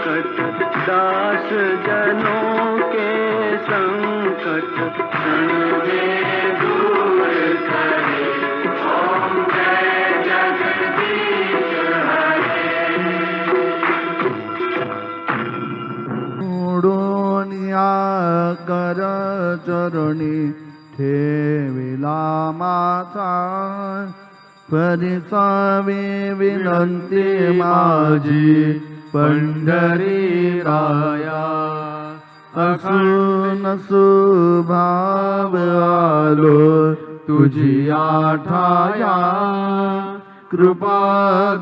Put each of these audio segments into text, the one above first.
संकट दास जनों के संकट क्षण में दूर करे। ओम जय जगदीश हरे। मोडोनिया कर चरणी ठेविला माथा, परिसावी विनंती माझी पंढरी राया। असून सुभाव आलो तुझी आठाया, कृपा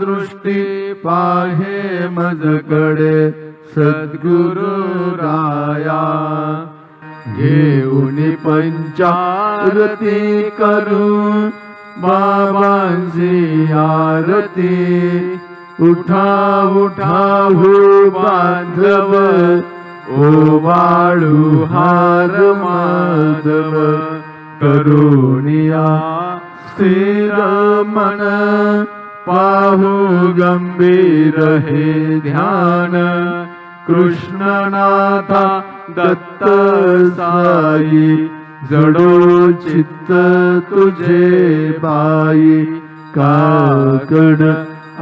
दृष्टी पाहे मजकडे सद्गुरु राया। घेऊन पंचारती करू बाबांची आरती, उठा उठा हो बांधव ओ बाळू हार माधव। करुणिया स्थिर मन पाहू गंभीर हे ध्यान, कृष्णनाथा दत्त साई जडो चित्त तुझे बाई। काकड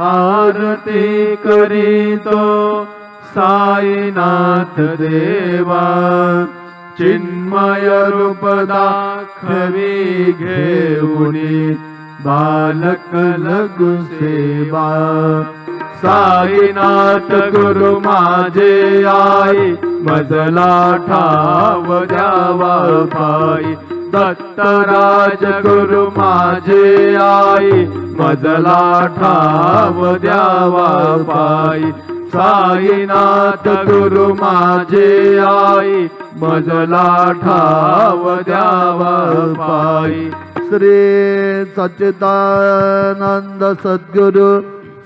आरती करीतो साईनाथ देवा, चिन्मय रूप दाखवी घेऊनी बालक लघु सेवा। साईनाथ गुरु माझे आई, मजला ठाव द्यावा पायी। दत्तराज गुरु माझे आई, मजला ठाव द्यावा पायी। साईनाथ गुरु माझे आई, मजला ठाव द्यावा पायी। श्री सच्चिदानंद सद्गुरु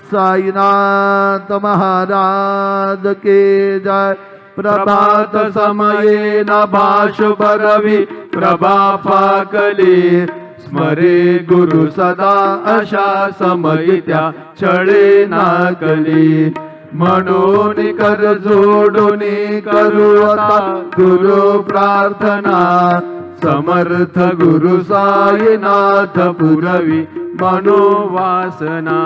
साईनाथ महाराज के जय। प्रभात समये नभाश बरवी प्रभा फाकली, स्मरे गुरु सदा अशा समयी त्या छळे नाकली। म्हणून कर जोडून करू आता गुरु प्रार्थना, समर्थ गुरु साईनाथ पुरवी मनोवासना।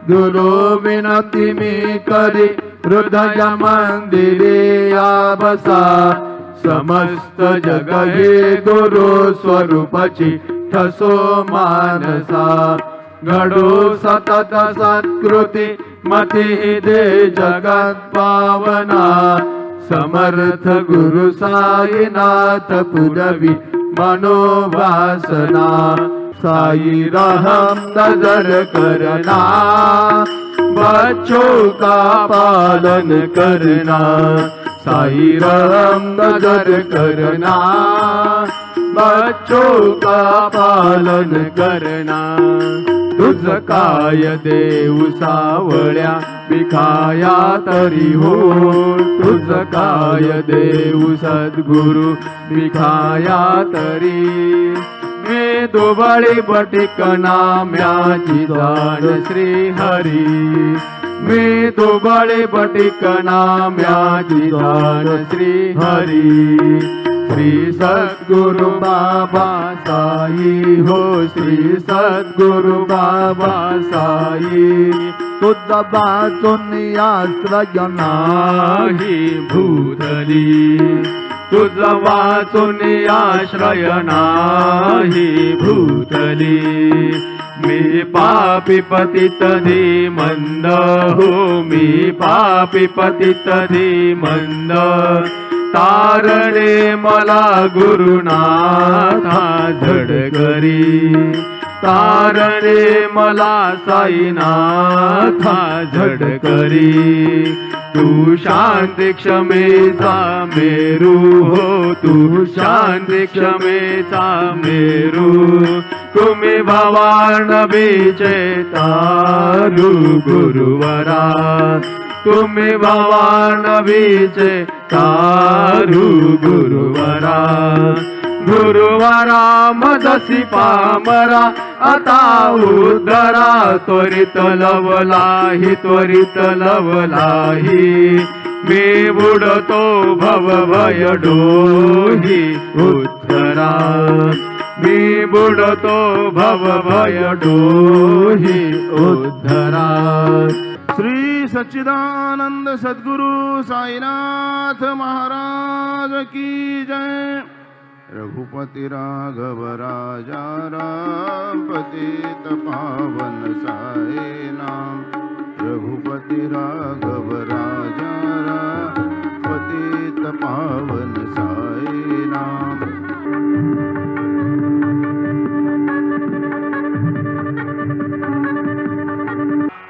गुरु विनती मी करी हृदय मंदिरे या बसा, समस्त जग हे गुरु स्वरूपाची ठसो मानसा। घडो सतत सत्कृती मती दे जगत पावना, समर्थ गुरु साईनाथ पुरवी मनोवासना। साई रहम नजर करना, बच्चों का पालन करना। साई रहम नजर करना, बच्चों का पालन करना। तुझ काय देव सावळ्या विखाया तरी हो, तुझ काय देव सद्गुरु विखाया तरी। मी दुबळी बटिकना म्याची जाण श्री हरी, मी दुबळी बटिकना म्याची जाण श्री हरी। श्री सद्गुरु बाबा साई हो, श्री सद्गुरु बाबा साई। तुझ वाचून आश्रय नाही भूतली, तुझ वाचून आश्रय नाही भूतली। मी पापी पतित धीमंद हो, मी पापी पतित धीमंद। तारणे मला गुरुनाथा झडकरी, तारणे मला साईनाथा झडकरी। तू शांती क्षमेचा मेरू हो, तू शांती क्षमेचा मेरू। तुम्ही भवानबीचे तारू गुरुवरा, तुम्ही भवानबीचे तारू गुरुवरा। गुरुवरा मजसी पामरा आता उद्धरा, त्वरित लवलाही त्वरित लवलाही। मी बुडतो भवभय डोही उद्धरा मी बुडतो भवभय डोही उद्धरा श्री सच्चिदानंद सद्गुरु साईनाथ महाराज की जय। रघुपति राघव राजा राम पतित पावन साई नाम। रघुपति राघव राजा राम पतित पावन साई नाम।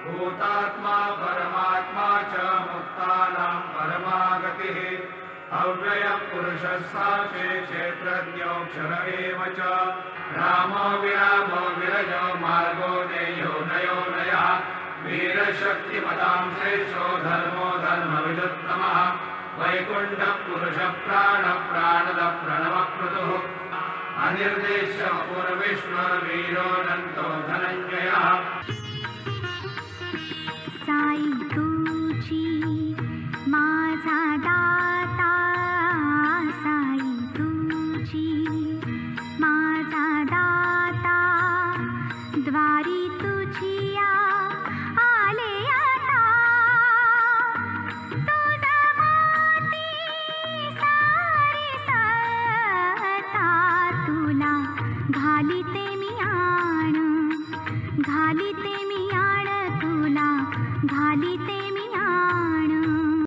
भूतात्मा परमात्मा च मुक्तानां परमागतिः अव्ययः पुरुषः साक्षी क्षेत्रज्ञोऽक्षर एव च रामो विरामो विरजो मार्गो नेयो नयो नयः वीरशक्तिमतां श्रेष्ठो धर्मो धर्मविदुत्तमः वैकुण्ठः पुरुषः प्राणः प्राणदः प्रणवः क्रतुः अनिर्देश्य पूर्विष्णुर्वीरो नन्तो धनञ्जयः